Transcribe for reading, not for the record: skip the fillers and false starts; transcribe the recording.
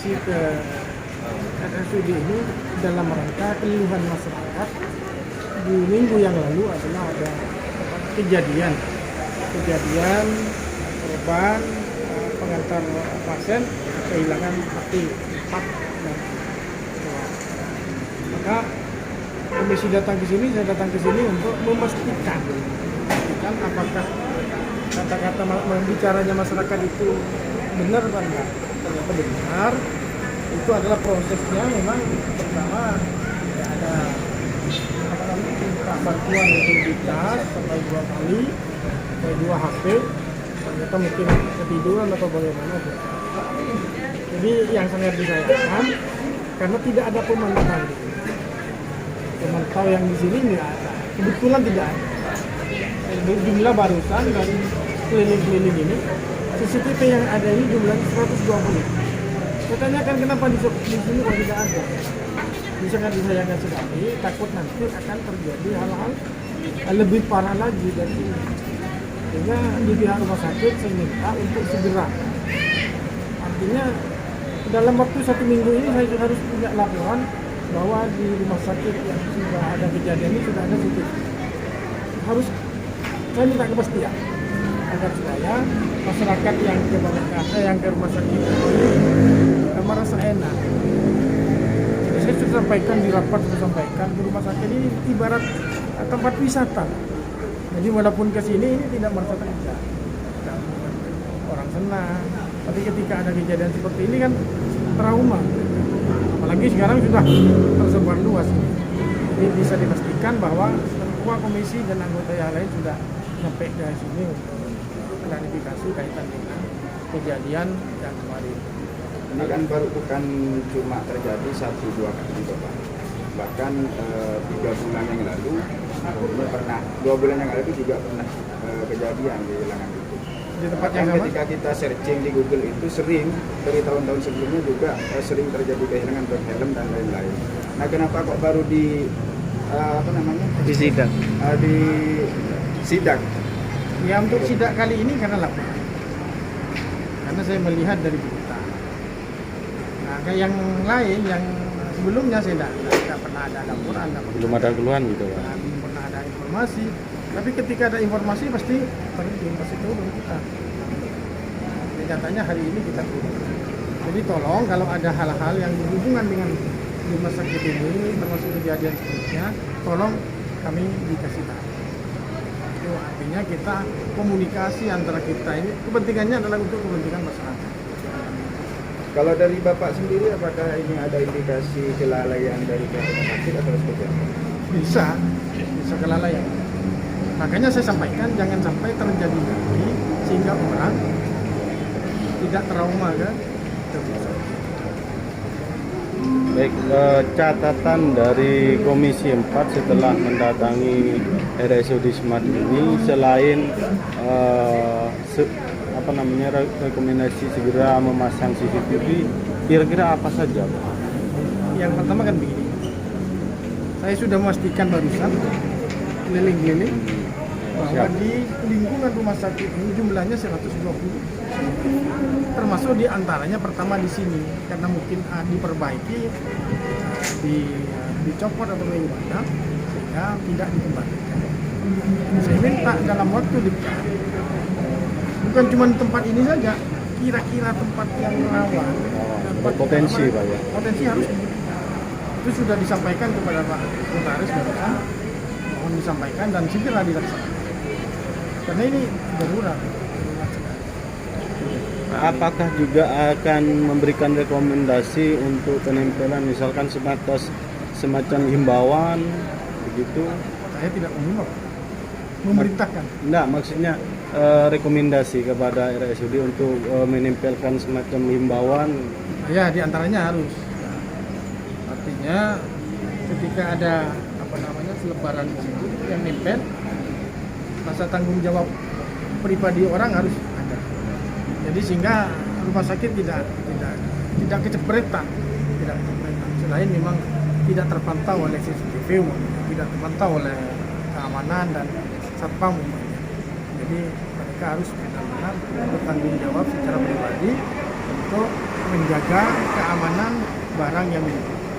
mengisi ke RSUD ini dalam rangka keluhan masyarakat. Di minggu yang lalu adalah ada kejadian korban pengantar pasien kehilangan hati 4 dan maka komisi saya datang ke sini untuk memastikan apakah kata-kata bicaranya masyarakat itu benar atau enggak. Ternyata benar. Itu adalah prosesnya. Memang pertama tidak ada minta bantuan identitas sampai 2 kali, sampai 2 HP. Ternyata mungkin ketiduran atau bagaimana. Jadi yang sangat disayangkan karena tidak ada pemantauan. Pemantau yang di sini nggak ada. Kebetulan tidak ada. Jumlah barusan dari keliling-keliling ini, CCTV yang ada ini jumlahnya 120. Saya tanyakan kenapa di sini kok tidak ada. Ini sangat disayangkan sekali, takut nanti akan terjadi hal-hal lebih parah lagi dari ini. Sehingga di pihak rumah sakit saya minta untuk segera. Artinya dalam waktu 1 minggu ini saya harus punya laporan bahwa di rumah sakit yang sudah ada kejadian ini sudah ada CCTV. Harus saya minta kepastian agar supaya masyarakat yang ke rumah sakit ini merasa enak. Jadi saya sudah sampaikan di rapat, ke rumah sakit ini ibarat tempat wisata. Jadi walaupun ke sini ini tidak merasa terikat, orang senang. Tapi ketika ada kejadian seperti ini kan trauma. Apalagi sekarang sudah tersebar luas. Jadi bisa dipastikan bahwa ketua komisi dan anggota yang lain sudah sampai ke sini untuk klarifikasi kaitan dengan kejadian yang kemarin. Ini kan baru bukan cuma terjadi 1-2 kali Bapak. Bahkan 3 bulan yang lalu ini pernah, 2 bulan yang lalu juga pernah kejadian di Langan itu. Di tempat yang sama? Ketika kita searching di Google itu sering dari tahun-tahun sebelumnya juga sering terjadi kehilangan ban helm dan lain-lain. Nah kenapa kok baru di di sidak? Di sidak. Ya untuk sidak kali ini karena laporan. Karena saya melihat dari berita. Nah kayak yang lain yang sebelumnya saya tidak pernah ada laporan. Belum ada keluhan gitu Pak? Belum pernah ada informasi. Tapi ketika ada informasi pasti turun kita. Jadi nyatanya hari ini kita turun. Jadi tolong kalau ada hal-hal yang berhubungan dengan rumah sakit ini termasuk kejadian seterusnya, tolong kami dikasih tahu. Itu artinya kita komunikasi antara kita ini kepentingannya adalah untuk kepentingan masyarakat. Kalau dari Bapak sendiri apakah ini ada indikasi kelalaian dari pihak rumah sakit atau seperti apa? Bisa kelalaian. Makanya saya sampaikan jangan sampai terjadi lagi sehingga orang tidak trauma kan. Baik, catatan dari Komisi 4 setelah mendatangi RSUD Smart ini selain rekomendasi segera memasang CCTV, kira-kira apa saja Pak? Yang pertama kan begini, saya sudah memastikan barusan keliling-keliling bahwa di lingkungan rumah sakit ini jumlahnya 120, termasuk di antaranya pertama di sini karena mungkin diperbaiki, dicopot atau bagaimana sehingga tidak dikembalikan. Saya minta dalam waktu dekat, bukan cuma tempat ini saja, kira-kira tempat yang rawan, berpotensi Pak ya. Potensi harus itu sudah disampaikan kepada Pak Notaris barusan, mohon disampaikan dan segera dilaksanakan. Karena ini darurat. Apakah juga akan memberikan rekomendasi untuk penempelan misalkan semacam himbauan begitu? Saya tidak mengimbau, memerintahkan. Enggak, maksudnya rekomendasi kepada RSUD untuk menempelkan semacam himbauan. Ya, diantaranya harus. Artinya ketika ada selebaran di situ yang nempel, rasa tanggung jawab pribadi orang harus ada. Jadi sehingga rumah sakit tidak kecepretan. Selain memang tidak terpantau oleh CCTV, tidak terpantau oleh keamanan dan satpam. Jadi mereka harus benar-benar bertanggung jawab secara pribadi untuk menjaga keamanan barang yang dimiliki.